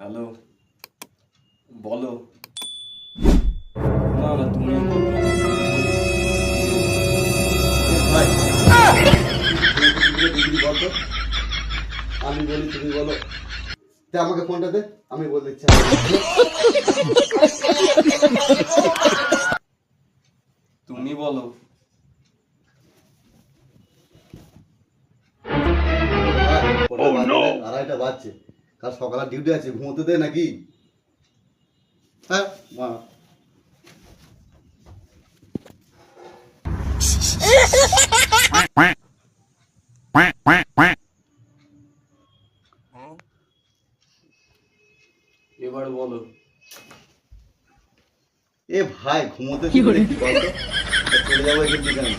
Hello, বলো। না না, তুমি বলো। ভাই ডিগ্রি বলতো, আমি বলি তুমি বলো। তে আমাকে ফোনটা দে, আমি বলে দিচ্ছি। তুমি বলো। আড়াইটা বাজছে, কাল সকালে ডিউটি আছে, ঘুমোতে দে নাকি? হ্যাঁ মা, এবার বলো। এ ভাই ঘুমোতে কি বলতো, চলে যাবো এখান থেকে আমি।